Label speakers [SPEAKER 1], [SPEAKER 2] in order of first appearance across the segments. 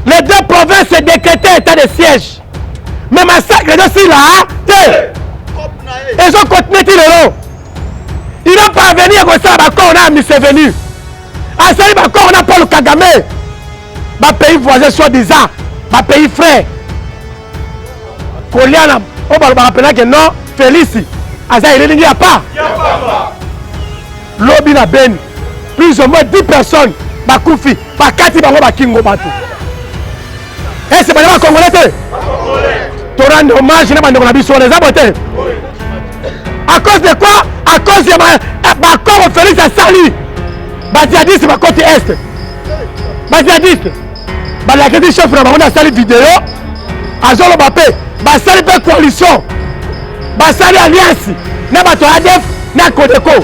[SPEAKER 1] Les deux provinces décrétaient état de siège. Mais massacre de là, ils ont continué tout le long. Ils n'ont pas venu à ça, on a mis c'est venu. À ça, on a Paul Kagame. Ma pays voisin soi-disant, ma pays frère. Koliana, on va rappeler que non, Felix. À ça, il n'y a pas. Lobby na ben. Plus ou moins 10 personnes. Bakoufi, Bakati, Kongo, Batou. Et c'est pas les Congolais. Tu rends hommage sur les abortés. À cause de quoi? À cause de ma corps Félix a sali. Badiadiste, ma côté est. Badiadiste. La question chef, on a sali vidéo. À Zolo Bapé. Basali pe coalition. Basali alliance. N'a pas de ADF, n'a Kodeko.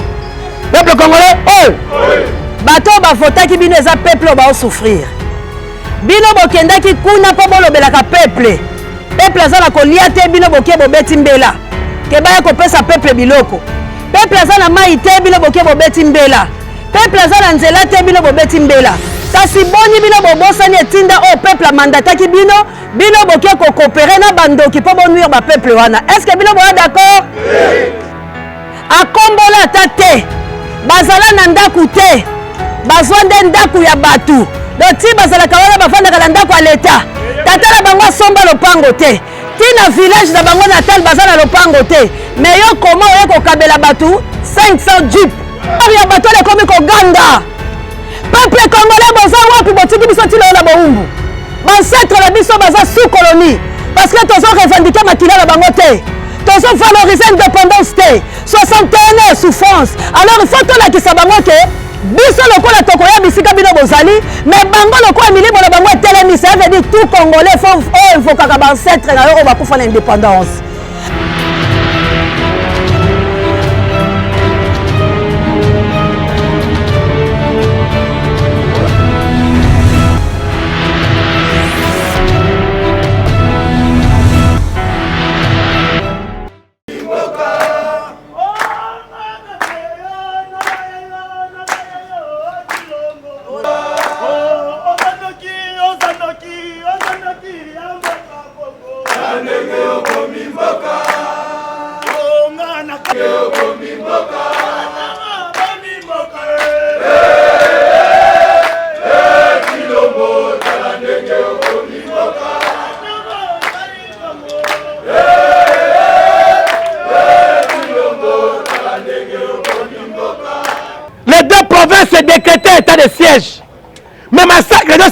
[SPEAKER 1] Peuple congolais, oh!
[SPEAKER 2] Bato bafota ki bino eza peuple ba souffrir. Bino bokenda ki kuna po bolobelaka peuple. Peuple aza na kolia te bino boke bobeti mbela. Ke baya kopesa peuple biloko. Peuple aza na mai te bino boke bobeti mbela. Peuple aza na nzela te bino bobeti mbela. Kasi boni bino bobosani etinda o peuple mandataki bino boke ko coopérer na bandoki po bonuire ba peuple wana. Est-ce que bino boya d'accord? Oui. Akombola tate. Bazala na ndaku te. Bazwande ndaku ya batu. Doti bazala kawala bafanda kala ndaku ya leta. Tatala bango somba lopango te. Tina village na bango natal bazala lopango te. Mais yo comment yo ko kabela batu 500 jeep. Ya batu le komi ko ganda. Peuple congolais boza wapi botiki biso tilo na boumbu. Ancêtre la biso baza sous colonie parce que tozo revendiquer makila na bango te. Tozo valoriser indépendance te. 61 souffrance. Alors il faut que la bango ke biso lokola tokoya bisika bino bozali mais bango lokola milimo na bango telemi ça veut dire tout congolais faut invoquer ka ancêtre na yo ba kufa l'indépendance.
[SPEAKER 1] Les deux provinces décrétaient état de siège. Mais massacre de là,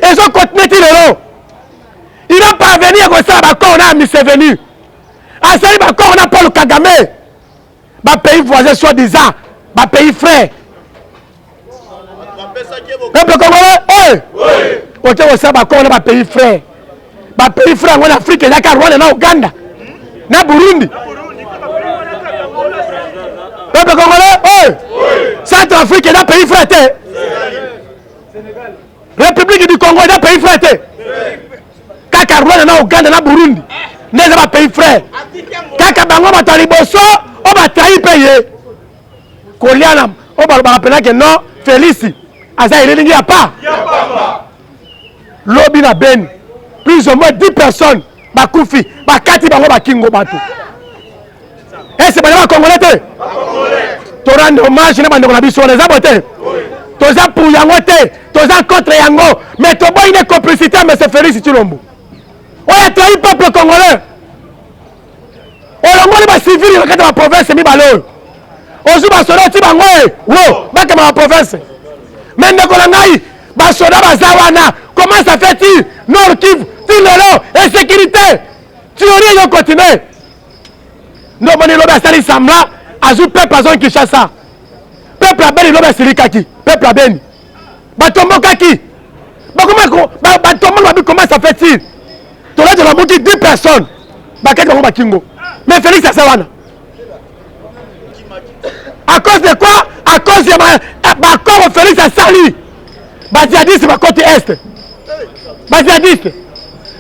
[SPEAKER 1] ils ont continué tout le long. Ils n'ont pas venu à ça, on a mis c'est venu. À ça, on a Paul Kagame. Ma pays voisin soi-disant, ma pays frère. Peuple congolais, oui. Ok, on a ma pays frère. Ma pays frère en Afrique, il y a Rwanda, na Uganda, na Burundi. Peuple congolais, oui. Centrafrique, il y a pays frère. République du Congo, il y a pays frère. Kaka Rwanda, na Uganda, na Burundi. N'est pas pays frère. Kaka Bango, Mataliboso, on va trahir payer. Koliana, on va rappeler que non, Felix. Aza il n'y a pas. Lobby na ben. Plus ou moins 10 personnes. Bakoufi, Bakati Bango, Bakingo, Batou. Et c'est pas les Congolais. Tu rends hommage sur les abortés. Tu es pour Yangote, tu es contre Yango. Mais tu as une complicité, mais c'est Félix Chilombo. On a trahi le peuple congolais. On a les civils dans la province, c'est Malheur. On joue à Soulèvement, tu vas dans la province. Mais comment ça fait-il? Nord Kivu, insécurité. Tu n'as rien continué. Nous avons dit Samla, ajoute peuple à zone Kinshasa. Peuple à Beni, l'homme Silikaki. Peuple à Beni. Batombo Kaki. Comment ça fait-il? Tu as dit la moitié 10 personnes. Mais Félix Asawana. À cause de quoi? À cause de ma corps Félix Asali. Badiadiste, ma côté est. Badiadiste.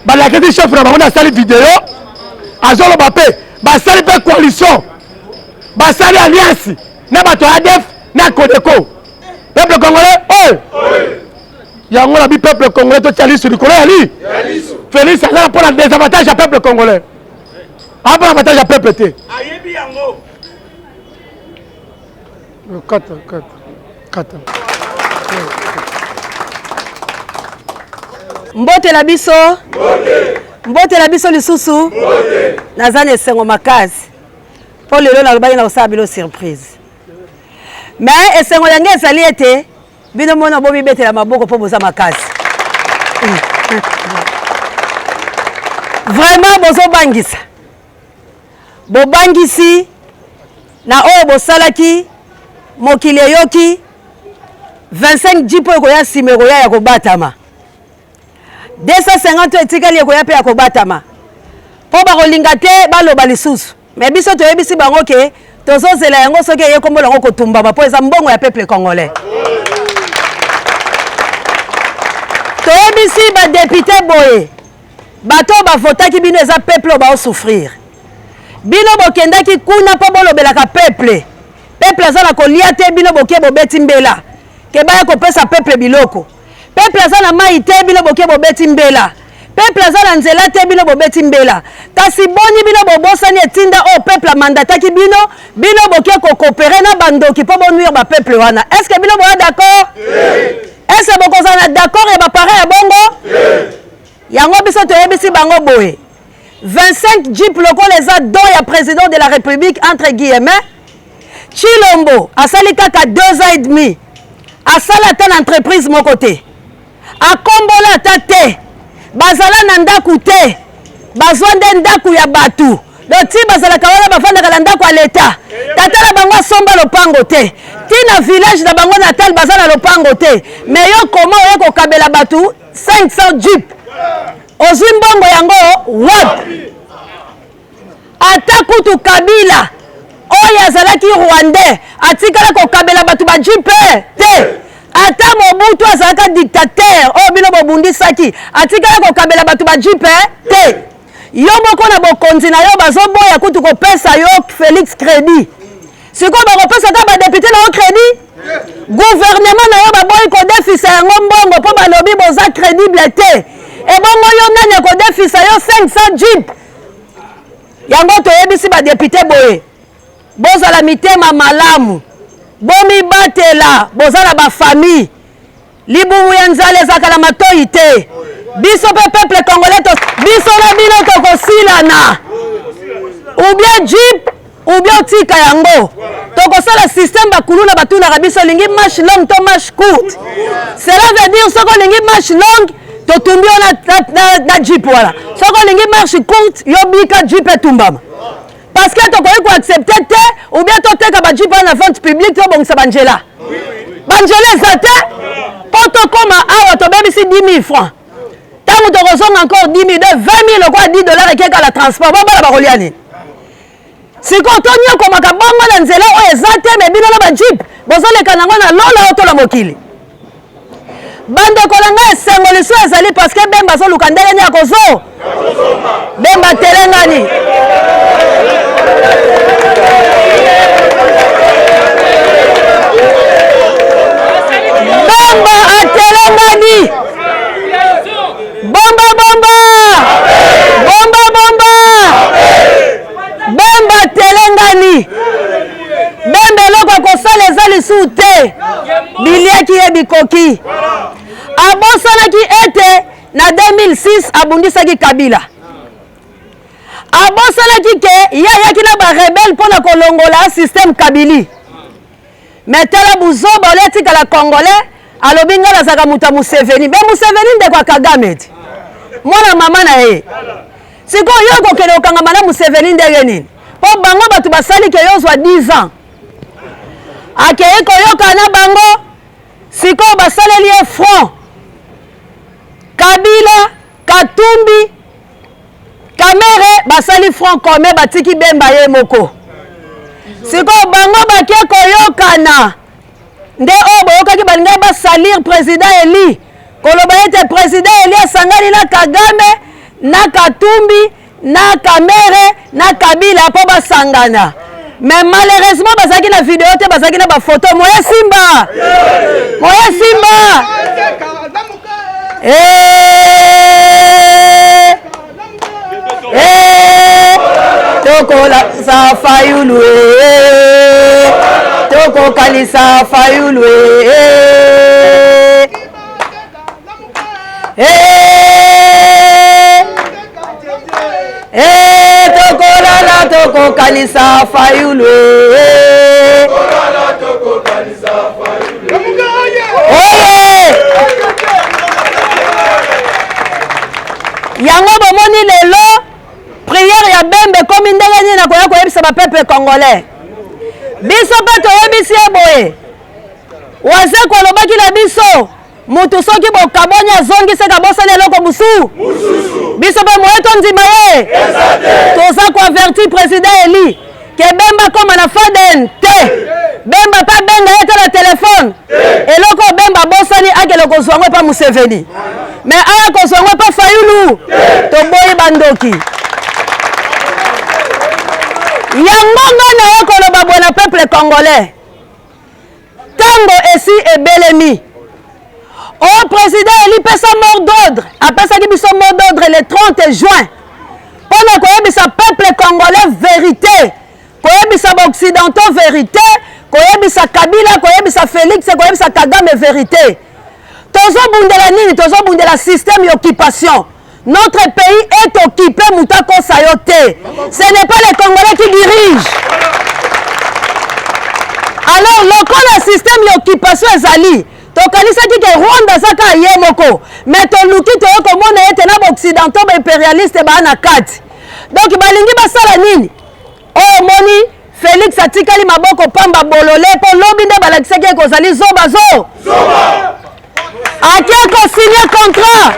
[SPEAKER 1] La question chef, on a sali vidéo. À Zolo Bapé. Basali pe coalition. Basali alliance. Na bato ADF, na Kodeko. Peuple congolais, oh! yango la bi peuple congolais to tiali sur likolo ali Felix azala pour la désavantage à peuple congolais après avantage à peuple té ayebi yango kata
[SPEAKER 2] mbote la biso lisusu nazana esengo makasi po lelo nalobaki na kosala bilo surprise mais esengo yange ezali ete bino mona bomibetela maboko mpo boza makasi vraiment bozobangisa bobangisi na oyo bosalaki mokili eyoki 25 jipo ekoya nsima ekoya ya kobatama 250 etikali ekoya mpe ya kobatama mpo bakolinga te baloba lisusu me biso toyebisi bango ke tozozela yango soki eye kombola yango kotumbama mpo eza mbongo ya peuple congolais toyebisi badepute boye bato bavotaki bino eza peuple oyo baosouffrir bino bokendaki kuna mpo bolobelaka peuple aza na kolia te bino boke bobeti mbela ke baya kopesa peuple biloko peuple aza na mai te bino boke bobeti mbela peuple aza na nzela te bino bobeti mbela kasi boni bino bobosani etinda oyo peuple amandataki bino boke kokopere na bandoki mpo bonuire bapeuple wana est ce que bino boya d'accord est ce que bokozala na d'accord ya bapare ya bongo yango biso toyebisi bango boye 25 jeep lokola eza don ya président de la république entre guillemets Chilombo asali kaka 2 ans et demi asala ata na entreprise moko te akombola ata te bazala na ndaku te bazwa nde ndaku ya batu doti bazalaka wana bafandaka na ndaku ya leta tata na bango asomba lopango te tina village na bango natal baza na lopango te me yo koma oye kokabela batu 500 jeep ozwi mbongo yango wapi ata kutu Kabila oyo azalaki rwandais atikala kokabela bato bajipe te ata Mobutu azalaka dictateur oyo bino bobundisaki atikala kokabela bato bajipe te yo moko na bokonzi na yo bazoboya kutu kopesa yo Felix crédit sikoyo bakopesa ata badepute na yo crédit gouvernement na yo baboyi kodefisa yango mbongo mpo balobi boza crédible te ebongo yo nani akodefisa yo 500 jeep yango toyebisi badepute boye bozala mitema malamu bomibatela bozala bafamille libumu ya nzala ezaka na matoi te biso mpe peuple congolais biso na bino tokosilana ou bien jeep ou bien otika yango tokosala système bakulu na batunaka biso olingi marche longue to marche courte cela veut dire soki olingi marche longue totumbi yo na jeep wana soki olingi marche courte yo bika jeep etumbama parce que tokoki koaccepte te ou bien toteka bajeep wana na vente publique tobongisa banjela banjela eza te mpo tokóma awa tobebisi 10 000 francs ntango tokozonga encore 10 000 de 20 000 okwa 10 $ ekeka la transport bobala bakolia nini sikoyo tonyokomaka bongo na nzela oyo eza te me bino na bajeep bozoleka nango na lola oyo tola mokili bandeko na ngai esengo lisusu ezali parce que bemba azoluka ndenge nini akozo bemba telengani bemba atelengani bomba bomba bomba bomba bemba telengani bemba eloko akosala eza lisusu te biliaki ye bikoki abosanaki ete na 2006 abundisaki Kabila abosanaki ke ye ayaki na barebele mpona kolongola système Kabili me tala buzoba ole atikala congolais alobi ngai nazalaka moto ya Museveni me Museveni ndeko ya Kagame ti mwana mama na ye sikoyo yo kokende kokangama na Museveni ndenge nini mpo bango bato basali ke yo ozwa 10 ans akei koyoka na bango sikoyo basaleli ye front Kabila Katumbi Kamere basali front commun batiki bemba ye moko sikoyo bango bakie koyokana nde oyo boyokaki balingai basalir président Eli koloba ete président Eli asangani na Kagame na Katumbi na Kamere na Kabila mpo basangana mais malheureusement bazalaki na video te bazalaki na bafoto moya simba Tokola sa fayulu Toko kalisa fayulu Tokola la toko kalisa fayulu yango bomoni lelo prière ya bembe komi ndenge nini na koya koyebisa ba peuple congolais biso pe toyebisi eboye waze kolobaki na biso mutu soki bokabonya azongiseka bosala eloko musu biso pe moye tondima ye toza koaverti président eli ke bemba koma na faden te bemba pa benga ye te na telefone eloko bemba bosani akele kozwango epa museveni mais aya kozwango epa fayulu toboyi bandoki yango nga na ye koloba boye na peuple congolais tango esi ebelemi o président eli pesa mort d'ordre apesaki biso mort d'ordre le 30 juin mpona koyebisa peuple congolais vérité koyebisa baoccidentaux vérité koyebisa kabila koyebisa Felix koyebisa Kagame vérité tozobundela nini tozobundela système d'occupation. Notre pays est occupé Moutako Sayote. Ce n'est pas les Congolais qui dirigent. Alors, le système d'occupation est ali. Tokalisa ki ke Rwanda saka yemoko. Mais toluki to komona ete na occidentaux impérialistes ba na kati. Donc balingi basala nini? Oh moni Felix atikali maboko pamba bolole po lobi nde balakisaki kozali zoba zo. Zoba. Akia ko signer contrat.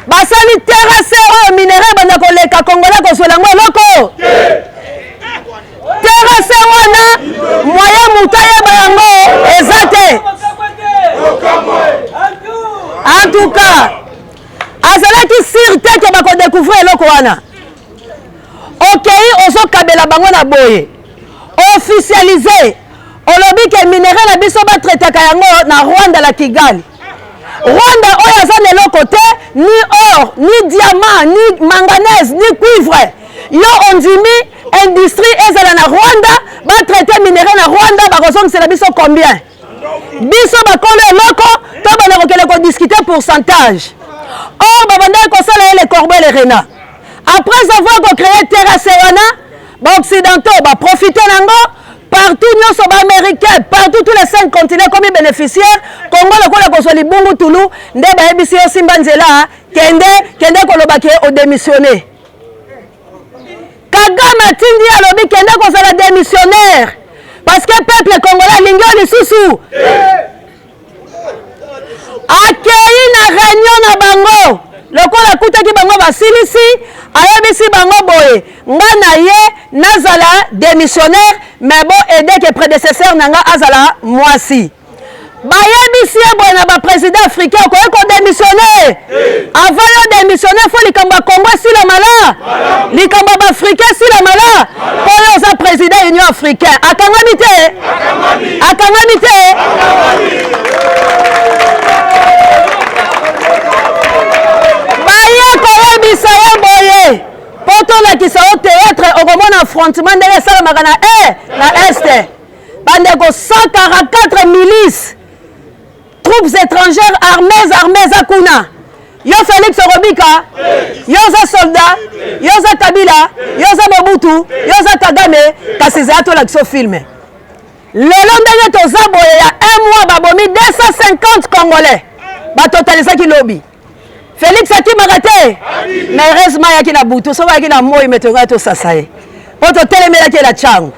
[SPEAKER 2] Basali terrasse au minerai bana koleka Congolais ko solango loko. Terrasse wana moyen mutaye bango ezate. En tout cas, azalaki sûreté ke bako découvrir loko wana. Okay, ozo kabela bango na boye. Officialisé. Olobi ke minerai na biso ba traitaka yango na Rwanda la Kigali. Rwanda oyo aza na lokote ni or, ni diamant, ni manganèse, ni cuivre. Yo ondimi industrie ezala na Rwanda, ba traiter minerai na Rwanda ba kozongisa biso combien? Biso ba kolo loko, to ba na kokele ko discuter pourcentage. Or ba banda ko sala les corbeaux et les renards. Après avoir créé terrasse wana, ba occidentaux ba profiter nango. Partout, nous sommes américains, partout, tous les 5 continents comme bénéficiaires. Congo, le Congo, le Congo, Bungu, Toulou, Ndeba, Ebisi, Simbanzela, Kende, Kolobake, au démissionné. Kagame a dit à l'objet Kende, qu'on soit démissionnaire. Parce que le peuple congolais, l'ingénieur, les sous-sous. Akei na réunion na bango. Lokola kutaki bango basilisi ayebisi bango boye ngana ye nazala démissionnaire mais bon aider que prédécesseur nanga azala mwasi bayebisi boye na ba président africain ko démissionner avant yo démissionner faut likambo Congo si la mala likambo ba africain si la mala pour yo za président union africain akangami te koyebisa ye boye poto lakisa o théâtre okomona affrontement ndenge esalamaka na este bandeko 144 milices troupes étrangères armées za kuna yo Felix Orobika yo za soldat yo za Kabila yo za Mobutu yo za Kagame kasi za to lakisa filme lelo ndenge toza boye ya un mois babomi 250 Congolais batotalisaki lobi Felix Akimi raté. Mais heureusement yaki na butu so yaki na moyi metonga to sasaye. Poto telemela ki la changu.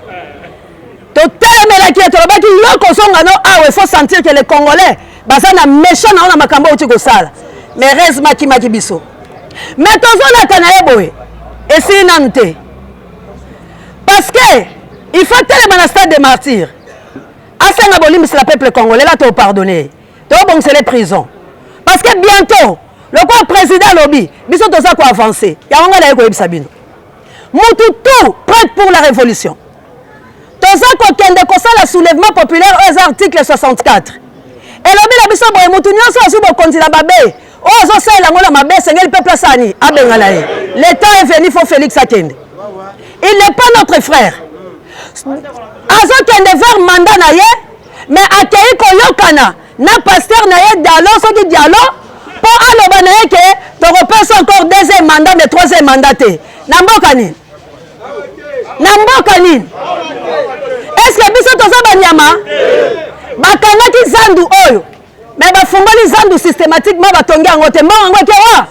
[SPEAKER 2] To telemela ki to baki yoko songa no il faut sentir que les Congolais baza na méchant na makambo uti ko sala. Mais heureusement ki maki biso. Mais tozo na kana eboye. Et si nante. Parce que il faut telemana stade de martyrs. Asenga bolim c'est le peuple congolais là to pardonner. To bon c'est les prisons. Parce que bientôt le quoi président lobby, biso toza ko avancer. Ya nga na ko yebisa bino. Mutu tout prêt pour la révolution. Toza ko kende ko sala soulèvement populaire aux articles 64. elobi la biso boye mutu nyonso osu bokonzi na babe ozo sala ngona mabe sengeli peuple sani abengana ye. Le temps est venu faut Felix akende. Il n'est pas notre frère. Azo kende vers mandat na ye mais akei koyokana na pasteur na ye dialogue soki dialogue pour aloba na ye ke to repose encore deuxième mandat mais troisième mandat te. Na mboka nini? Na mboka nini? Est-ce que biso toza banyama? Bakangaki zandu oyo mais bafungoli zandu systématiquement batongi yango te mbongo yango ekewa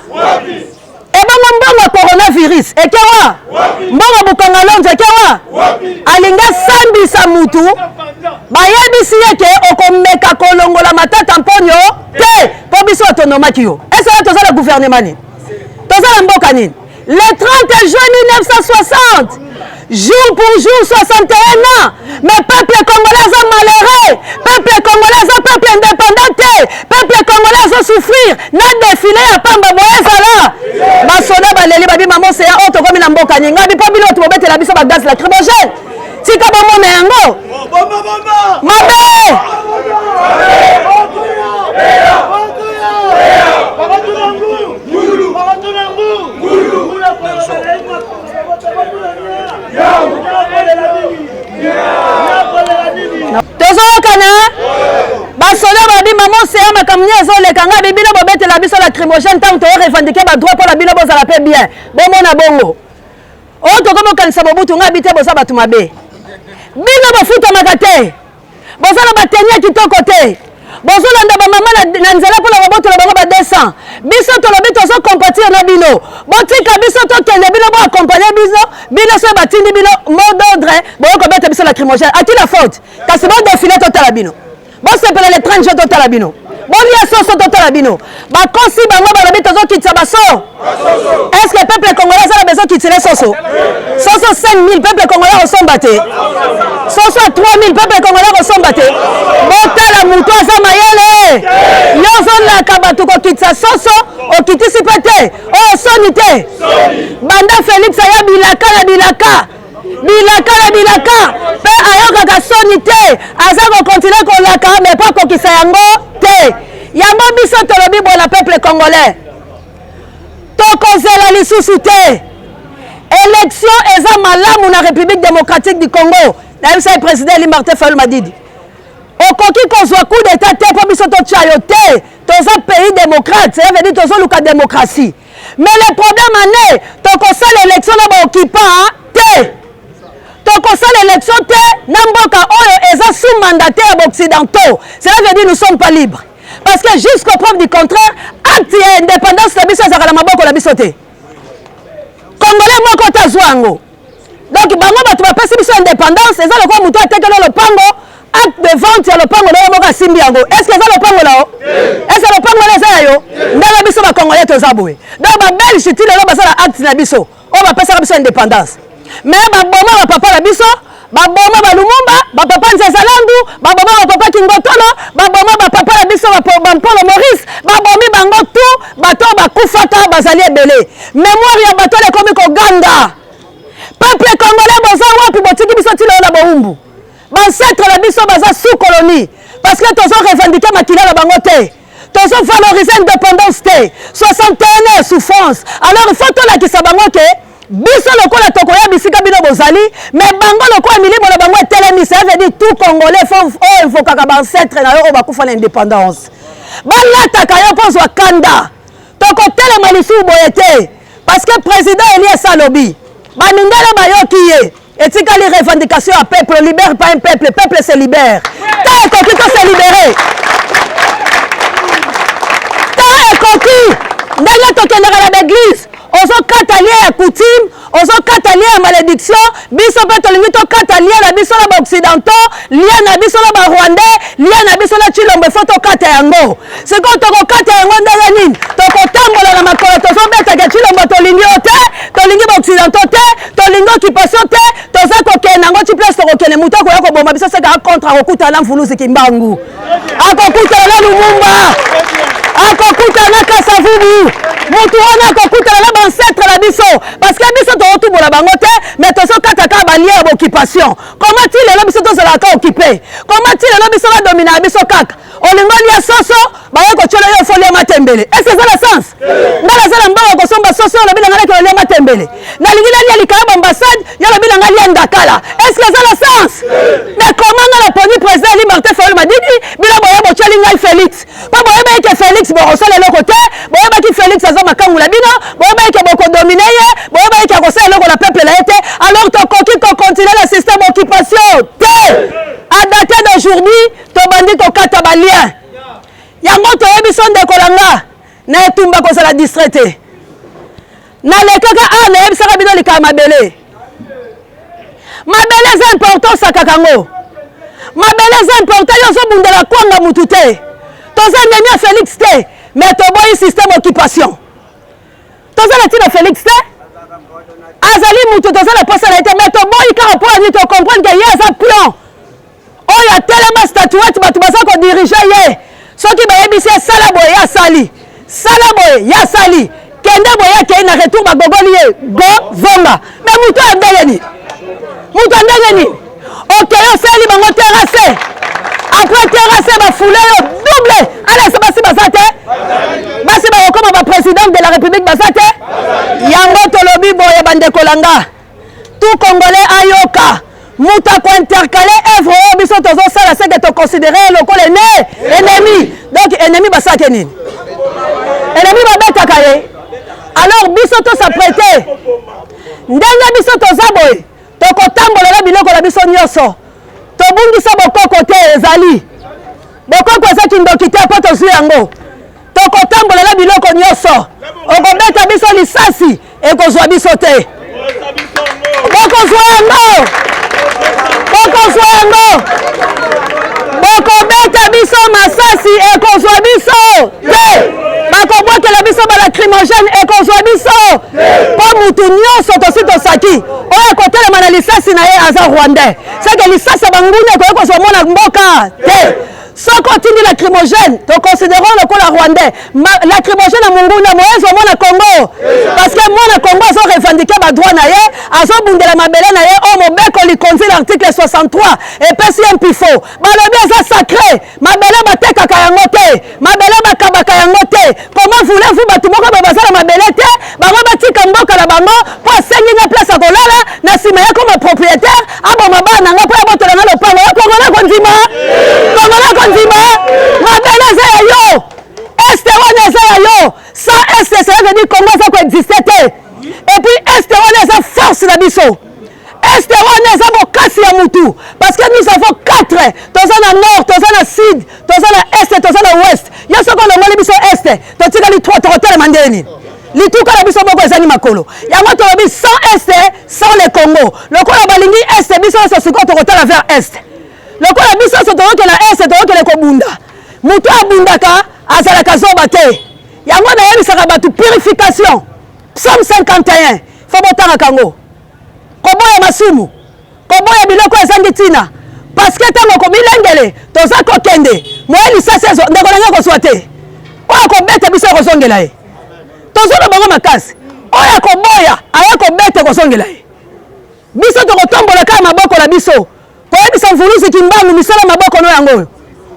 [SPEAKER 2] ebongo mbongo coronavirus ekewa mbongo bukanga lonzo ekewa alinga sambisa mutu bayebisi ye ke okomeka kolongola matata mponyo te mpo biso otonomaki yo esala toza na gouvernement nini toza na mboka nini le 30 juin 1960 jour pour jour 61 ans mais peuple congolais a malheureux peuple congolais a peuple indépendant peuple congolais a souffrir na défilé ya pamba boyezala basoda baleli babi maman c'est auto comme na mboka ninga bi pa bino to betela biso ba gaz lacrymogène tika bomona yango mabe tozokana basoda babi maman c'est makamni ezoleka nga bibino bobetela biso lacrymogène tant to revendiquer ba droit pour la bino bozala pe bien bomona bongo o to komo kanisa bobutu nga bite bosa batu mabe bino bafuta makate bozala batenia kitoko te bozolanda bamama na nzela mpo na babotola bango ba 200 biso tolobi tozokompatir na bino botika biso tokende bino boakompagne bino so batindi bino mot d'ordre boyokobeta biso lacrymogène aki la faute kasi bodefile totala bino bosepela le 30 jours totala bino bolia soso totala bino bakosi bango balobi tozokitisa baso est-ce que peuple congolais azala bezokitile soso 5000 peuple congolais osomba te soso 3000 peuple congolais osomba te botala mutu aza mayele yo ozolaka bato kokitisa soso okitisi mpe te oyo soni te banda Felix aya bilaka na bilaka mpe ayokaka soni te aza kokontinue kolaka mais mpo kokisa yango te yango biso tolobi bona peuple congolais tokozela lisusu te élection eza malamu na république démocratique du Congo nayebisa président Eli Martin Fayulu Madidi okoki kozwa coup d'état te mpo biso totya yo te toza pays démocrate ça veut dire tozoluka démocratie mais le problème ane tokosala élection na baoccupant te tokosala élection te na mboka oyo eza sous mandataire occidentaux cela veut dire nous sommes pas libres parce que jusqu'au preuve du contraire acte ya indépendance na biso ezaka na maboko na biso te congolais moko tazwa yango donc bango bato bapesi biso indépendance eza lokola moto atekeli lopango acte de vente ya lopango nayo moko asimbi yango est ce que eza lopango nao est ce que lopango na eza ya yo ndenge biso bacongolais toza boye donc babelge ti lelo basala acte na biso oyo bapesaka biso indépendance mais baboma bapapa na biso baboma balumumba bapapa nzezalandu baboma bapapa kingotolo baboma bapapa na biso bampolo maurice babomi bango tu bato bakufaka bazali ebele mémoire ya bato ekomi koganda peuple congolais boza wapi botiki biso ti lelo na boumbu bancetre na biso baza sous colonie parce que tozo revendiquer makila na bango te tozo valoriser indépendance te 61 souffrance alors il faut tolakisa bango ke biso lokola tokoya bisika bino bozali mais bango lokola milimo na bango etelemi ça veut dire tout congolais faut invokaka bancetre na yo oyo bakufa na indépendance balataka yo mpo ozwa kanda tokotelema lisusu boye te parce que président Elias alobi bamindele bayoki ye etikali revendication ya peuple libère pas un peuple peuple se libère ta ekoki to se libérer ta ekoki ndenge tokendaka na l'église ozokata lie ya coutume ozokata lie ya malédiction biso mpe tolingi tokata lie na biso na baoccidentaux lie na biso na barwandais lie na biso na chilombo efo tokata yango sikoyo tokokata yango ndenge nini tokotambola na makolo tozobetaka chilombo tolingi yo te tolingi baoccidentaux te tolingi occupation te toza kokende yango ti place tokokende moto akoya koboma biso sekaka contre akokutana mfulusi kimbangu akokutana na lumumba akokutana na kasavubu motu wana akokutana na bancetre na biso parce que biso tokotubola bango te mais tozokataka balie ya occupation comment ti lelo biso tozalaka occupé comment ti lelo biso badomina ya biso kaka olingoli ya soso baya ko chola yo folia matembele est-ce que ça le sens ngala sala mbanga ko somba soso la bila ngala ko lia matembele na lingila lia likaba ambassade yo la bila ngala ndakala est-ce que ça le sens mais comment ngala poni président liberté Fayol madidi bila boya bo chali ngai Felix pas boya ba ke Felix bo osala le côté boya ba ki Felix aza makangula bino boya ba ke boko dominer boya ba ke ko sala le la peuple la été alors to koki ko continuer le système occupation à dater d'aujourd'hui to bandi ko kata balien yango to yebiso ndekolanga na etumba ko sala distraité na lekaka na yebisaka bino likama mabele mabele c'est important sakakango mabele c'est important yo so bundela kwanga mutu te toza ndemia Felix te mais to boyi système occupation toza na tina Felix te azali mutu toza na posa na ete mais to boyi ka rapport ni to comprendre que yes a plan oh ya tellement statuette batu basa ko diriger ye soki bayebisi sala boye ya sali sala boye ya sali kende boye ke na retour ba gogoli ye go vonga mais mutu andeyeni ok yo sali bango terrasse après terrasse ba foulé yo double allez c'est basi basate basi ba comme ba président de la République basate yango tolobi boye bande kolanga tout congolais ayoka muta ko intercaler œuvre biso tozo sala c'est que to considérer lokola ennemi donc ennemi basate nini ennemi babetaka ye alors biso to s'apprêter ndenge biso toza boye tokotambolela biloko na biso nyonso tobungisa bokoko te ezali bokoko eza kindoki te mpo tozwi yango tokotambolela biloko nyonso okobeta biso lisasi ekozwa biso te bokozwa yango bokobeta biso masasi ekozwa biso te bakobwakela biso balacrimogène ekozwa biso mpo mutu nyonso tosi tosaki oyo kotelema na lisasi na ye aza rwandais seke lisasi ya banguna ekoki kozwa mwana mboka te soko otindi lacrimogène toconsidérons lokola rwandais lacrimogène ya monguna moyezwa mwana Congo parce que mwana Congo azo revendiquer badroit na ye azobundela mabele na ye oyo mobeko likonzi l'article 63 epesi ye mpifo balobi eza sacré mabele batekaka yango te mabele bakabaka yango te comment voulez-vous bato moko boye bazala mabele te bango batika mboka na bango mpo asengi nga place ya kolala na nsima ye comme propriétaire aboma bana nanga mpo yabotola nga lopango kongola kondima mabele eza ya yo este wana eza ya yo sans este cela veut dire Congo eza koexiste te et puis este wana eza force na biso este wana eza bokasi ya mutu parce que nous avons 4 toza na nord toza na sud toza na este toza na ouest yo soko olongoli biso este totikali 3 tokotelema ndeni lituka na biso moko ezali makolo yango tolobi sans este sans le Congo lokola balingi este biso nyonso sikoyo tokotala vers este lokola biso nyonso tokokela este tokokele kobunda mutu abundaka azalaka zoba te yango nayebisaka bato purification psaume 51 fo botangaka yango koboya masumu koboya biloko ezangi ntina parceke ntango kobilengele toza kokende moye lisasi ndeko nange kozwa te oyo kobete biso ekozongela ye tozona bango makasi oyo akoboya aya kobete ekozongela ye biso tokotombola kaka maboko na biso koyebisa mvuluzi kimbangu misala maboko no yango oyo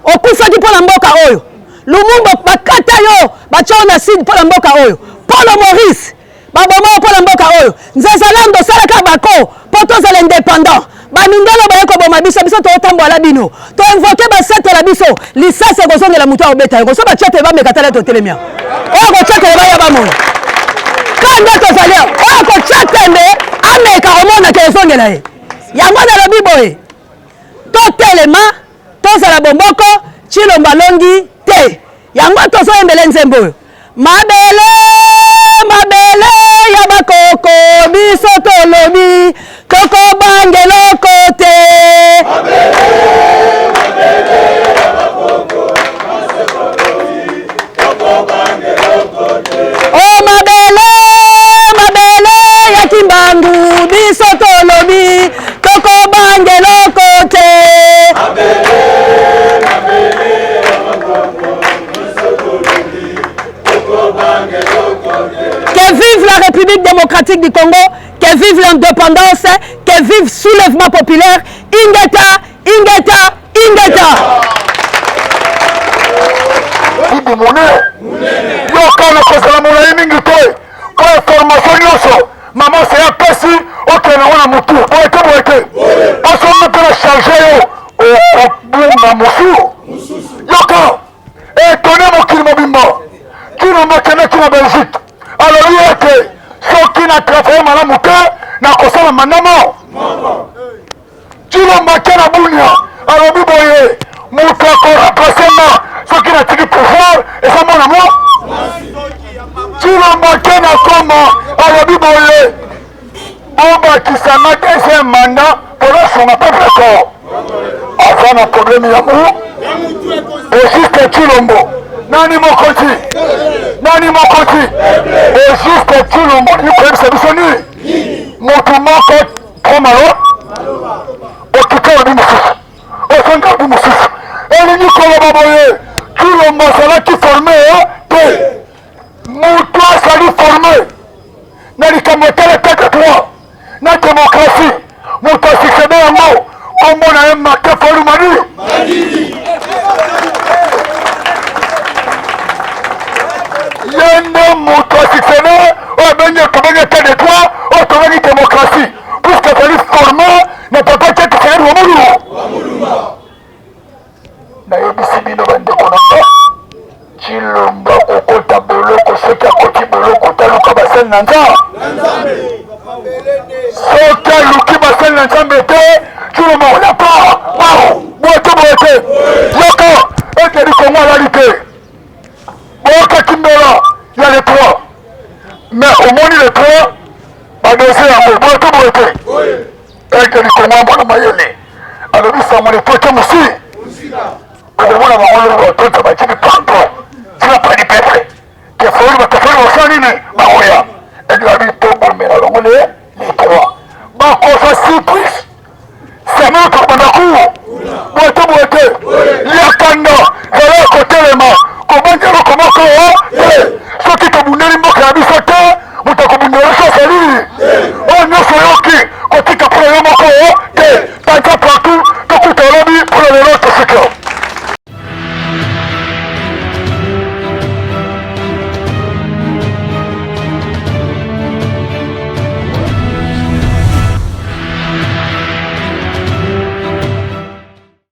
[SPEAKER 2] okufaki mpo na mboka oyo lumumba bakata yo batyo na sud mpo na mboka oyo Paulo Maurice baboma mpo na mboka oyo nzezalando osalaka bako mpo tozala indépendant bamindelo baye koboma biso totambola bino toinvoke baseto na biso lisasi ekozongela moto akobeta ye koso batiate bameka tala totelemia oyo kotiatele baya bamona kande tozali oyo kotiatembe ameka omonaka ezongela ye yango nalobi boye totelema tozala bomboko chilomba longi te yango tozoyembele nzembo oyo mabele ya bakoko biso tolobi tokobangeloko te o mabele ya kimbangu biso tolobi tokobangeloko te que vive la République démocratique du Congo, que vive l'indépendance, que vive soulèvement populaire. Ingeta.
[SPEAKER 3] Sidi Mouné. Yoka na kozala molai mingi te. Pour information nyonso. Maman c'est un pesi. Ok na wana mutu. Boyeke. Parce qu'on peut la charger au bout musu. Yoka. Étonné mon kili mobimba. Kilo mokene kilo Belgique. Alors lui était. Soki na travaillé malamu te. Na kosala mandamo. Kilo makena bunya. Alors lui boye. Mutu remplacer ce qui a tiré pouvoir et ça mon amour. Tu l'as manqué dans comment à la Bible. On va qui s'en a c'est un mandat pour la son appel d'accord. Avant un problème d'amour. Et juste Chilombo. Nani mon côté. Et juste Chilombo. Il peut être solutionné. Mon tout manque trop malheureux. Au tout cas, on dit au fond de mon souffle. Et les Nicolas Baboye, tout le monde qui formé, Moutoua s'allait formé. N'a dit qu'à monter les têtes de toi. La démocratie, Moutoua succédé un mot. Comme on a un marqué pour l'humanité. Yendo Moutoua succédé, on a bien comme une tête de toi, on a une démocratie. Puisque tu es formé, ne peut pas être créé au monde. Nayebisi bino bandeko na nga Chilombo okota boloko soki akoti boloko taluka basali na nzambe soki aluki basali na nzambe te Chilombo ola pa bote yoka ekeli Kongo alali te boyokaki mbela ya le 3 mais omoni le 3 badose yango bote ekeli Kongo ambona mayele alobi samone toke mosi Ademona mamono watoto bachini pampo. Sina pani pepe. Kefuri matafuri wasani ni maoya.